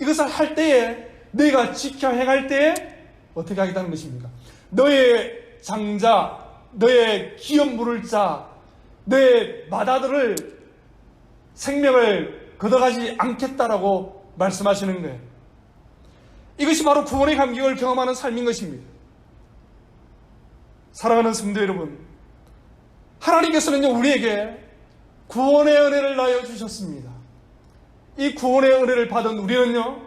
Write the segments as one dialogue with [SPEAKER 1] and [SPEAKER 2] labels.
[SPEAKER 1] 이것을 할 때에, 너희가 지켜 행할 때에 어떻게 하겠다는 것입니까? 너의 장자, 너의 기업 물을 자, 너의 마다들을 생명을 걷어가지 않겠다라고 말씀하시는 거예요. 이것이 바로 구원의 감격을 경험하는 삶인 것입니다. 사랑하는 성도 여러분, 하나님께서는요, 우리에게 구원의 은혜를 나여 주셨습니다. 이 구원의 은혜를 받은 우리는요,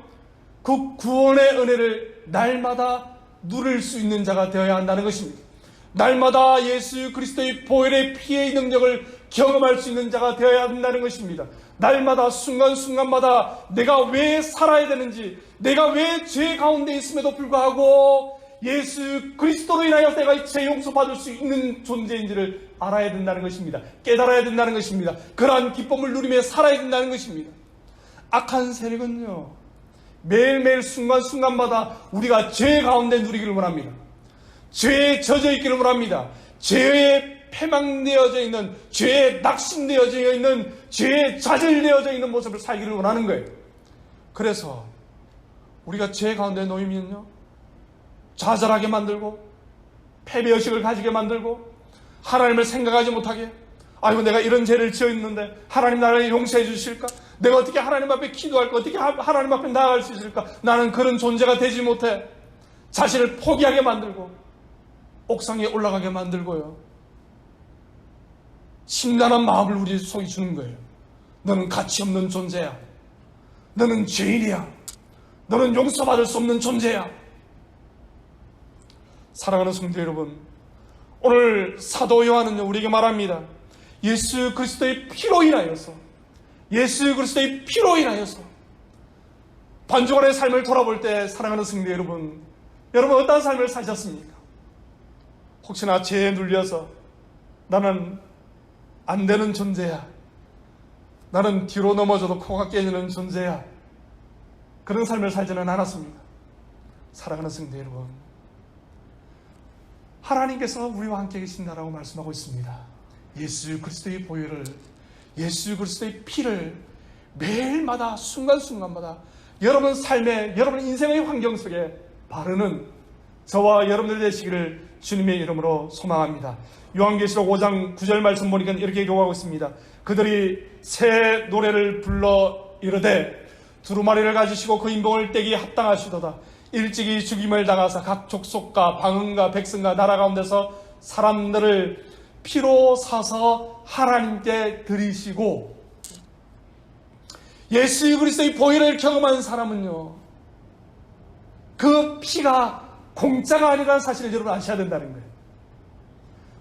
[SPEAKER 1] 그 구원의 은혜를 날마다 누릴 수 있는 자가 되어야 한다는 것입니다. 날마다 예수 그리스도의 보혈의 피의 능력을 경험할 수 있는 자가 되어야 한다는 것입니다. 날마다 순간순간마다 내가 왜 살아야 되는지, 내가 왜 죄 가운데 있음에도 불구하고 예수 그리스도로 인하여 내가 죄 용서받을 수 있는 존재인지를 알아야 된다는 것입니다. 깨달아야 된다는 것입니다. 그러한 기쁨을 누리며 살아야 된다는 것입니다. 악한 세력은요, 매일매일 순간순간마다 우리가 죄 가운데 누리기를 원합니다. 죄에 젖어 있기를 원합니다. 죄에 패망되어져 있는, 죄에 낙심되어져 있는, 죄에 좌절되어져 있는 모습을 살기를 원하는 거예요. 그래서 우리가 죄 가운데 놓이면요, 좌절하게 만들고, 패배의식을 가지게 만들고, 하나님을 생각하지 못하게, 아이고 내가 이런 죄를 지었는데 하나님 나를 용서해 주실까? 내가 어떻게 하나님 앞에 기도할까? 어떻게 하나님 앞에 나아갈 수 있을까? 나는 그런 존재가 되지 못해. 자신을 포기하게 만들고 옥상에 올라가게 만들고요, 심란한 마음을 우리 속에 주는 거예요. 너는 가치 없는 존재야. 너는 죄인이야. 너는 용서받을 수 없는 존재야. 사랑하는 성도 여러분, 오늘 사도 요한은요, 우리에게 말합니다. 예수 그리스도의 피로 인하여서, 예수 그리스도의 피로 인하여서 반주간의 삶을 돌아볼 때, 사랑하는 성도 여러분, 여러분 어떤 삶을 사셨습니까? 혹시나 죄에 눌려서 나는 안 되는 존재야, 나는 뒤로 넘어져도 코가 깨지는 존재야, 그런 삶을 살지는 않았습니다. 사랑하는 성도 여러분, 하나님께서 우리와 함께 계신다라고 말씀하고 있습니다. 예수 그리스도의 보혈을, 예수 그리스도의 피를 매일마다 순간순간마다 여러분 삶의, 여러분 인생의 환경 속에 바르는 저와 여러분들 되시기를 주님의 이름으로 소망합니다. 요한계시록 5장 9절 말씀 보니까 이렇게 기록하고 있습니다. 그들이 새 노래를 불러 이르되 두루마리를 가지시고 그 인봉을 떼기 합당하시도다. 일찍이 죽임을 당하사 각 족속과 방언과 백성과 나라 가운데서 사람들을 피로 사서 하나님께 드리시고, 예수 그리스도의 보혈을 경험한 사람은요, 그 피가 공짜가 아니라는 사실을 여러분 아셔야 된다는 거예요.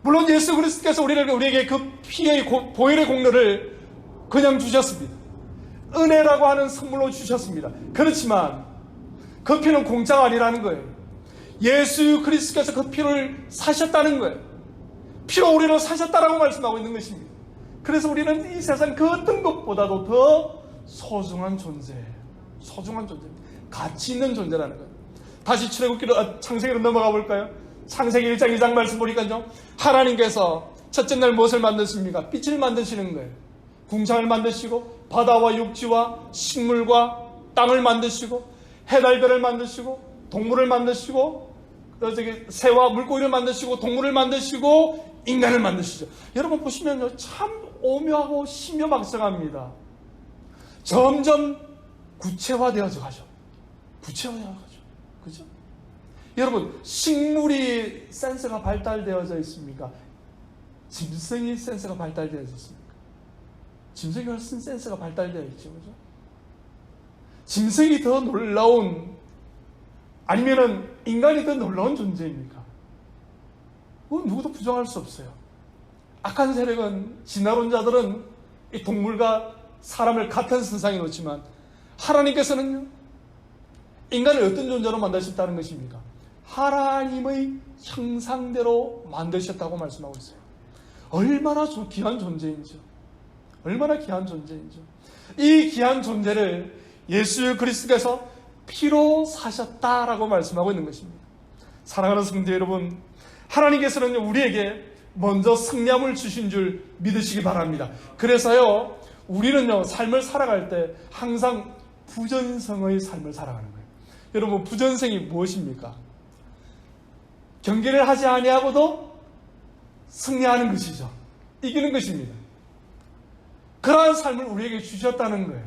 [SPEAKER 1] 물론 예수 그리스도께서 우리에게 그 피의 보혈의 공로를 그냥 주셨습니다. 은혜라고 하는 선물로 주셨습니다. 그렇지만 그 피는 공짜가 아니라는 거예요. 예수 그리스도께서 그 피를 사셨다는 거예요. 피로 우리를 사셨다라고 말씀하고 있는 것입니다. 그래서 우리는 이 세상 그 어떤 것보다도 더 소중한 존재예요. 소중한 존재입니다. 가치 있는 존재라는 거예요. 다시 출애굽기로, 창세기로 넘어가 볼까요? 창세기 1장 2장 말씀 보니까요, 하나님께서 첫째 날 무엇을 만드십니까? 빛을 만드시는 거예요. 궁창을 만드시고 바다와 육지와 식물과 땅을 만드시고 해달별을 만드시고 동물을 만드시고 새와 물고기를 만드시고 동물을 만드시고 인간을 만드시죠. 여러분 보시면요, 참 오묘하고 신묘막성합니다. 점점 구체화되어져 가죠. 구체화되어 가죠. 그죠? 여러분, 식물이 센서가 발달되어져 있습니까? 짐승이 센서가 발달되어 있습니까? 짐승이 훨씬 센서가 발달되어 있죠. 그죠? 짐승이 더 놀라운, 아니면은 인간이 더 놀라운 존재입니까? 그건 누구도 부정할 수 없어요. 악한 세력은, 진화론자들은 이 동물과 사람을 같은 선상에 놓지만 하나님께서는요, 인간을 어떤 존재로 만드셨다는 것입니까? 하나님의 형상대로 만드셨다고 말씀하고 있어요. 얼마나 귀한 존재인지요. 얼마나 귀한 존재인지요. 이 귀한 존재를 예수 그리스도께서 피로 사셨다라고 말씀하고 있는 것입니다. 사랑하는 성도 여러분, 하나님께서는 우리에게 먼저 승리함을 주신 줄 믿으시기 바랍니다. 그래서요, 우리는요, 삶을 살아갈 때 항상 부전성의 삶을 살아가는 거예요. 여러분, 부전성이 무엇입니까? 경계를 하지 아니하고도 승리하는 것이죠. 이기는 것입니다. 그러한 삶을 우리에게 주셨다는 거예요.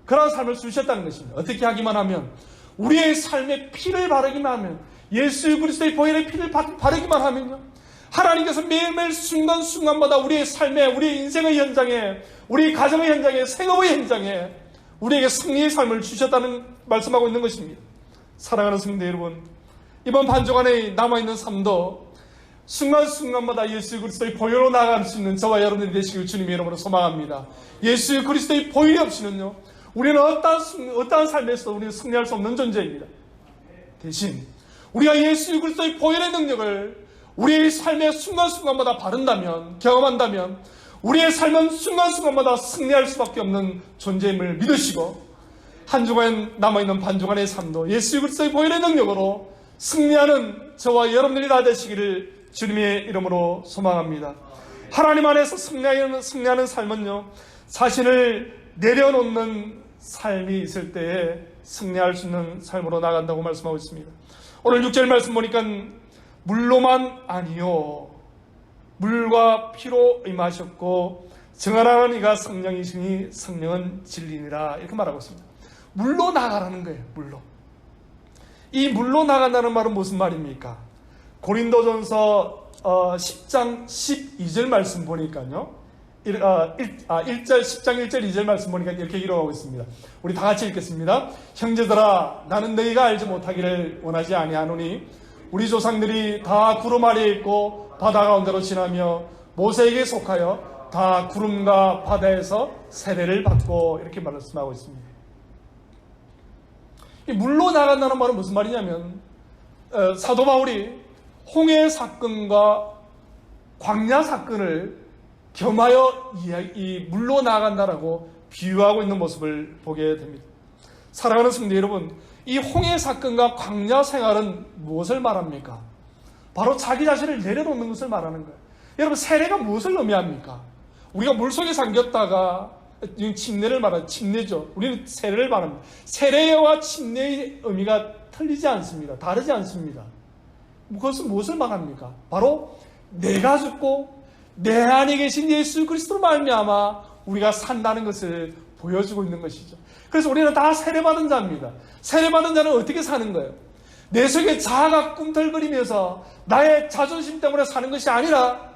[SPEAKER 1] 그러한 삶을 주셨다는 것입니다. 어떻게 하기만 하면, 우리의 삶에 피를 바르기만 하면, 예수 그리스도의 보혈의 피를 바르기만 하면요, 하나님께서 매일매일 순간순간마다 우리의 삶에, 우리의 인생의 현장에, 우리 가정의 현장에, 생업의 현장에 우리에게 승리의 삶을 주셨다는 말씀하고 있는 것입니다. 사랑하는 성도 여러분, 이번 반쪽 안에 남아있는 삶도 순간순간마다 예수 그리스도의 보혈로 나아갈 수 있는 저와 여러분들이 되시길 주님의 이름으로 소망합니다. 예수 그리스도의 보혈이 없이는요, 우리는 어떠한 삶에서도 우리는 승리할 수 없는 존재입니다. 대신 우리가 예수 그리스도의 보혈의 능력을 우리의 삶의 순간순간마다 바른다면, 경험한다면 우리의 삶은 순간순간마다 승리할 수밖에 없는 존재임을 믿으시고, 한 주간 남아있는 반주간의 삶도 예수 그리스도의 보혈의 능력으로 승리하는 저와 여러분들이 다 되시기를 주님의 이름으로 소망합니다. 하나님 안에서 승리하는 삶은요, 자신을 내려놓는 삶이 있을 때에 승리할 수 있는 삶으로 나간다고 말씀하고 있습니다. 오늘 6절 말씀 보니까 물로만 아니요 물과 피로 임하셨고 증언하는 이가 성령이시니 성령은 진리니라, 이렇게 말하고 있습니다. 물로 나가라는 거예요. 물로. 이 물로 나간다는 말은 무슨 말입니까? 고린도전서 10장 12절 말씀 보니까요, 10장 1절 2절 말씀 보니까 이렇게 기록하고 있습니다. 우리 다 같이 읽겠습니다. 형제들아, 나는 너희가 알지 못하기를 원하지 아니하노니 우리 조상들이 다 구름 아래에 있고 바다 가운데로 지나며 모세에게 속하여 다 구름과 바다에서 세례를 받고, 이렇게 말씀하고 있습니다. 이 물로 나간다는 말은 무슨 말이냐면, 사도 바울이 홍해 사건과 광야 사건을 겸하여 이 물로 나간다라고 비유하고 있는 모습을 보게 됩니다. 사랑하는 성도 여러분, 이 홍해 사건과 광야 생활은 무엇을 말합니까? 바로 자기 자신을 내려놓는 것을 말하는 거예요. 여러분, 세례가 무엇을 의미합니까? 우리가 물속에 잠겼다가 침례를 말하죠. 침례죠. 우리는 세례를 말합니다. 세례와 침례의 의미가 틀리지 않습니다. 다르지 않습니다. 그것은 무엇을 말합니까? 바로 내가 죽고 내 안에 계신 예수 그리스도로 말미암아 우리가 산다는 것을 보여주고 있는 것이죠. 그래서 우리는 다 세례받은 자입니다. 세례받은 자는 어떻게 사는 거예요? 내 속에 자아가 꿈틀거리면서 나의 자존심 때문에 사는 것이 아니라,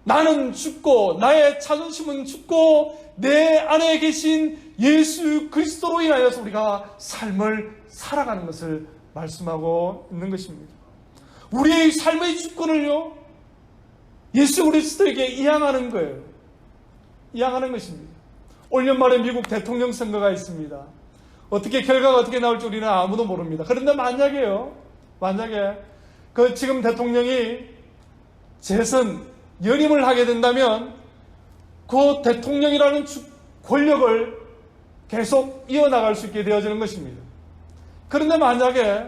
[SPEAKER 1] 나는 죽고 나의 자존심은 죽고 내 안에 계신 예수 그리스도로 인하여서 우리가 삶을 살아가는 것을 말씀하고 있는 것입니다. 우리의 삶의 주권을요, 예수 그리스도에게 이양하는 거예요. 이양하는 것입니다. 올 연말에 미국 대통령 선거가 있습니다. 결과가 어떻게 나올지 우리는 아무도 모릅니다. 그런데 만약에 지금 대통령이 연임을 하게 된다면 그 대통령이라는 권력을 계속 이어나갈 수 있게 되어지는 것입니다. 그런데 만약에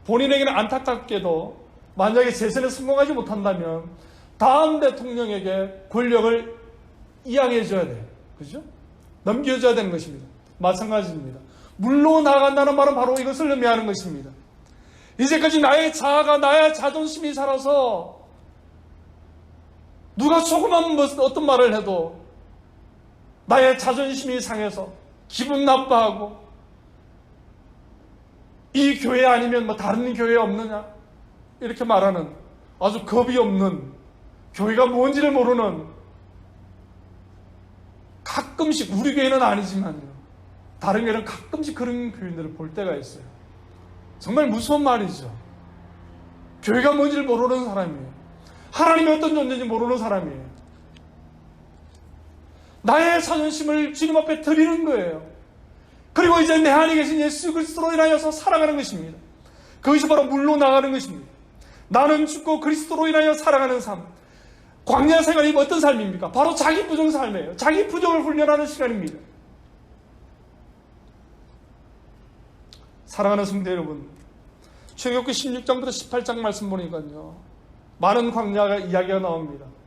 [SPEAKER 1] 본인에게는 안타깝게도 만약에 재선에 성공하지 못한다면 다음 대통령에게 권력을 이양해 줘야 돼요. 그죠? 넘겨줘야 되는 것입니다. 마찬가지입니다. 물로 나간다는 말은 바로 이것을 의미하는 것입니다. 이제까지 나의 자아가, 나의 자존심이 살아서 누가 조그만 어떤 말을 해도 나의 자존심이 상해서 기분 나빠하고, 이 교회 아니면 다른 교회 없느냐, 이렇게 말하는 아주 겁이 없는, 교회가 뭔지를 모르는, 가끔씩, 우리 교회는 아니지만요, 다른 교회는 가끔씩 그런 교인들을 볼 때가 있어요. 정말 무서운 말이죠. 교회가 뭔지를 모르는 사람이에요. 하나님이 어떤 존재인지 모르는 사람이에요. 나의 자존심을 주님 앞에 드리는 거예요. 그리고 이제 내 안에 계신 예수 그리스도로 인하여서 살아가는 것입니다. 그것이 바로 물로 나가는 것입니다. 나는 죽고 그리스도로 인하여 살아가는 삶. 광야 생활이 어떤 삶입니까? 바로 자기 부정 삶이에요. 자기 부정을 훈련하는 시간입니다. 사랑하는 성도 여러분, 출애굽기 16장부터 18장 말씀 보니까요, 많은 광야 이야기가 나옵니다.